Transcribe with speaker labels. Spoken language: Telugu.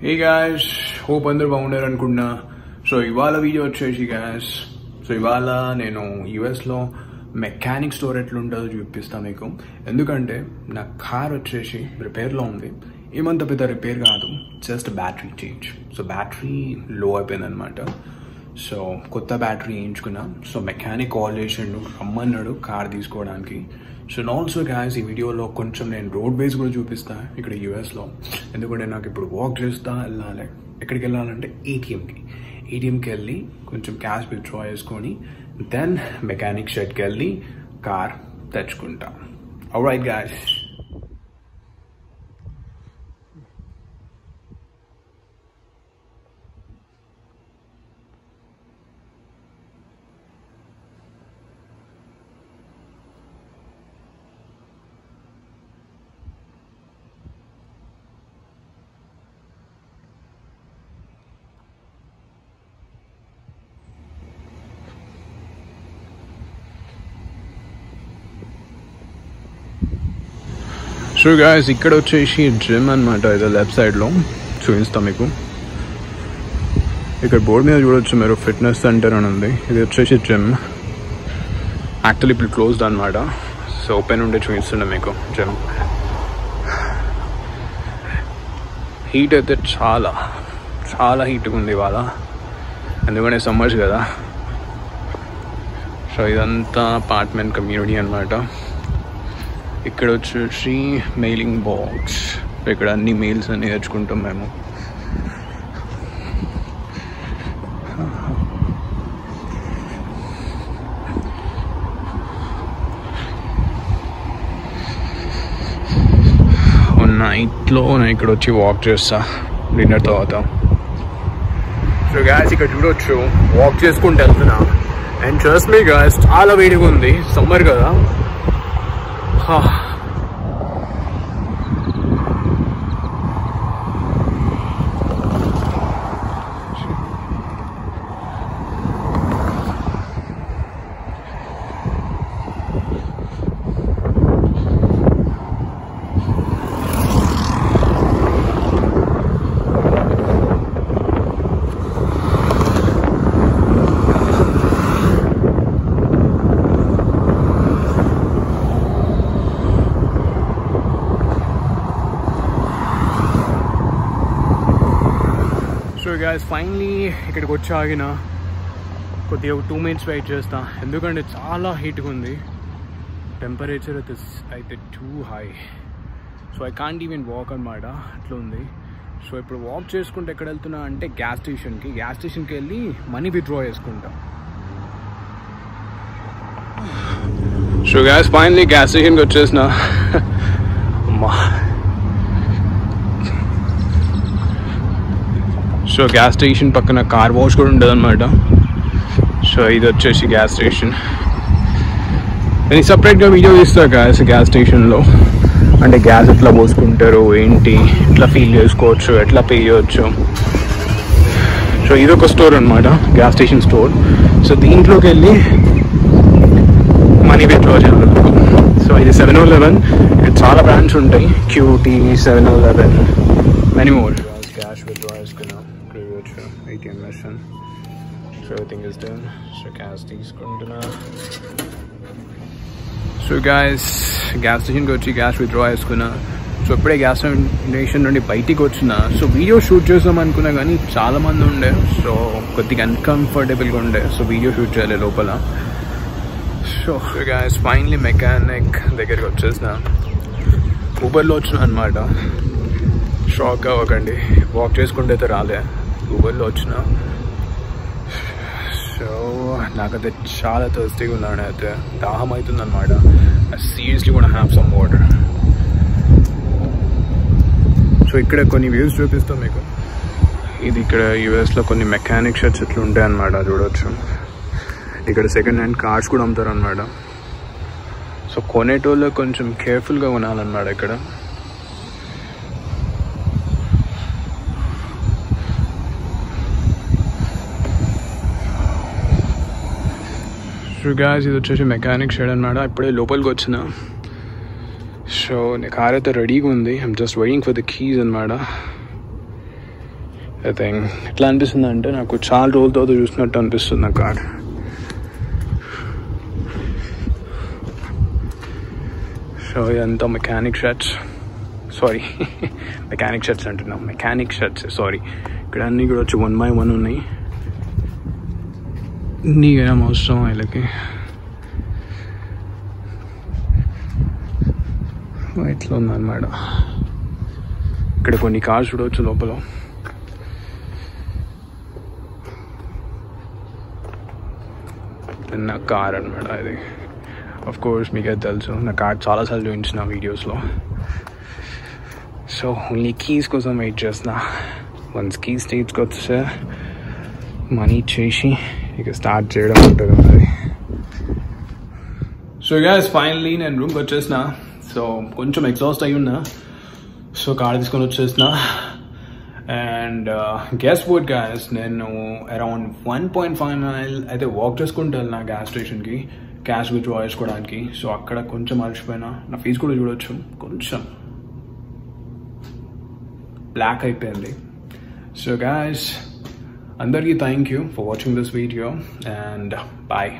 Speaker 1: Hey guys, hope అందరూ బాగున్నారు అనుకుంటున్నా. సో ఇవాళ వీడియో వచ్చేసి guys, సో ఇవాళ నేను US లో మెకానిక్ స్టోర్ ఎట్లుంటుందో చూపిస్తాను మీకు. ఎందుకంటే నా కార్ వచ్చేసి రిపేర్లో ఉంది. ఏమంత పెద్ద రిపేర్ కాదు, just battery change. So battery లో అయిపోయింది అనమాట. సో కొత్త బ్యాటరీ వేయించుకున్నా. సో మెకానిక్ కాల్ చేసిండు, రమ్మన్నాడు కార్ తీసుకోవడానికి. సో ఆల్సో గ్యాస్ ఈ వీడియోలో కొంచెం నేను రోడ్ వేస్ కూడా చూపిస్తాను ఇక్కడ యూఎస్లో. ఎందుకంటే నాకు ఇప్పుడు వాక్ చేస్తా వెళ్ళాలి. ఎక్కడికి వెళ్ళాలంటే ఏటీఎంకి వెళ్ళి కొంచెం క్యాష్ విత్డ్రా చేసుకొని దెన్ మెకానిక్ షెడ్కి వెళ్ళి కార్ తెచ్చుకుంటా. Alright gas. సో గాయస్ ఇక్కడ వచ్చేసి జిమ్ అనమాట. ఇది లెఫ్ట్ సైడ్లో చూపిస్తాం మీకు. ఇక్కడ బోర్డు మీద చూడొచ్చు మీరు, ఫిట్నెస్ సెంటర్ అని ఉంది. ఇది వచ్చేసి జిమ్. యాక్చువల్లీ ఇప్పుడు క్లోజ్డ్ అనమాట. సో ఓపెన్ ఉంటే చూపిస్తుండే మీకు జిమ్. హీట్ అయితే చాలా చాలా హీట్గా ఉంది ఇవాళ, ఎందుకంటే సమ్మర్స్ కదా. సో ఇదంతా అపార్ట్మెంట్ కమ్యూనిటీ అనమాట. ఇక్కడ వచ్చేసి మెయిలింగ్ బాక్స్. ఇక్కడ అన్ని మెయిల్స్ అన్ని తెచ్చుకుంటాం మేము. నైట్లో నేను ఇక్కడ వచ్చి వాక్ చేస్తా డిన్నర్ తర్వాత. సో గ్యాస్ ఇక్కడ చూడొచ్చు, వాక్ చేసుకుంటూ వెళ్తున్నా. అండ్ ట్రస్ట్ మీ గ్యాస్, చాలా వేడిగా ఉంది, సమ్మర్ కదా. సో గైస్ ఫైనలీ ఇక్కడికి వచ్చి ఆగిన. కొద్దిగా 2 minutes వెయిట్ చేస్తా, ఎందుకంటే చాలా హీట్గా ఉంది. టెంపరేచర్ అయితే two high. So I can't even walk అనమాట, అట్లా ఉంది. సో ఇప్పుడు వాక్ చేసుకుంటే ఎక్కడ వెళ్తున్నా అంటే గ్యాస్ స్టేషన్కి వెళ్ళి మనీ విత్డ్రా చేసుకుంటా. సో గ్యాస్ ఫైనలీ గ్యాస్ స్టేషన్కి వచ్చేసిన. సో గ్యాస్ స్టేషన్ పక్కన కార్ వాష్ కూడా ఉంటుంది అనమాట. సో ఇది వచ్చేసి గ్యాస్ స్టేషన్. నేను సపరేట్గా వీడియో తీస్తా గ్యాస్ స్టేషన్లో, అంటే గ్యాస్ ఎట్లా పోసుకుంటారు ఏంటి, ఎట్లా ఫీల్ చేసుకోవచ్చు, ఎట్లా పే చేయవచ్చు. సో ఇదొక స్టోర్ అనమాట, గ్యాస్ స్టేషన్ స్టోర్. సో దీంట్లోకి వెళ్ళి మనీ విత్డ్రా చేయాలి. సో ఇది 7-Eleven. ఇక్కడ చాలా బ్రాండ్స్ ఉంటాయి, QT, 7-Eleven, many more. Cash withdrawal is gonna create ATM machine. So everything is done. So cash తీసుకుంటున్నా. సో guys, గ్యాస్ స్టేషన్కి వచ్చి క్యాష్ విత్డ్రా చేసుకున్నా. సో ఇప్పుడే గ్యాస్ స్టేషన్ నుండి బయటికి వచ్చిన. సో వీడియో షూట్ చేద్దాం అనుకున్నా కానీ చాలా మంది ఉండే, సో కొద్దిగా అన్కంఫర్టబుల్గా ఉండే. సో వీడియో షూట్ చేయాలి లోపల. సో guys ఫైనలీ మెకానిక్ దగ్గరికి వచ్చేసిన. ఊబర్లో వచ్చిన అనమాట. షాక్ అవ్వకండి, వాక్ చేసుకుంటే అయితే రాలే, ఊబర్లో వచ్చిన. సో నాకైతే చాలా థర్స్టీగా ఉన్నాను, అయితే దాహం అవుతుంది అనమాట. సీరియస్లీ కూడా హ్యావ్ సమ్ వాటర్. సో ఇక్కడ కొన్ని వ్యూస్ చూపిస్తాం మీకు. ఇది ఇక్కడ యూఎస్లో కొన్ని మెకానిక్ షెడ్స్ ఇట్లా ఉంటాయి అనమాట, చూడవచ్చు. ఇక్కడ సెకండ్ హ్యాండ్ కార్స్ కూడా అమ్ముతారు అనమాట. సో కొనేటోళ్ళు కొంచెం కేర్ఫుల్గా కొనాలన్నమాట ఇక్కడ. సో గాయ్స్ ఇది వచ్చేసి మెకానిక్ షెడ్ అనమాట. ఇప్పుడే లోపలికి వచ్చిన. సో కార్ అయితే రెడీగా ఉంది. I'm just waiting for the keys అనమాట. ఐ థింక్ ఎట్లా అనిపిస్తుంది అంటే నాకు చాలా రోజుల తర్వాత చూసినట్టు అనిపిస్తుంది నా కార్. సో ఇదంతా మెకానిక్ షర్ట్స్ అంటున్నాం, మెకానిక్ షర్ట్స్ సారీ. ఇక్కడ అన్నీ కూడా వచ్చి 1 by 1 ఉన్నాయి. నీకేం అవసరం వీళ్ళకి. ఇట్లా ఉందన్నమాట. ఇక్కడ కొన్ని కార్స్ చూడవచ్చు లోపల. నా కార్ అనమాట ఇది. ఆఫ్ కోర్స్ మీకు అది తెలుసు, నా కార్ చాలాసార్లు చూపించిన వీడియోస్లో. సో ఓన్లీ కీస్ కోసం వెయిట్ చేస్తున్నా. వన్స్ కీస్ స్టేజ్కి వచ్చే మనీ ఇచ్చేసి ఇక స్టార్ట్ చేయడం ఉంటుంది మరి. సో గైస్ ఫైనల్లీ నేను రూమ్కి వచ్చేసిన. సో కొంచెం ఎగ్జాస్ట్ అయి ఉన్నా. సో కార్ తీసుకొని వచ్చేసిన. అండ్ గ్యాస్ బోర్డ్ గ్యాస్ నేను అరౌండ్ 1.5 మైల్ అయితే వాక్ చేసుకుంటూ వెళ్ళిన గ్యాస్ స్టేషన్కి క్యాష్ విత్డ్రా చేసుకోవడానికి. సో అక్కడ కొంచెం మర్చిపోయినా. నా ఫీజు కూడా చూడొచ్చు, కొంచెం బ్లాక్ అయిపోయింది. సో గ్యాస్ అందరికీ thank you for watching this video and bye.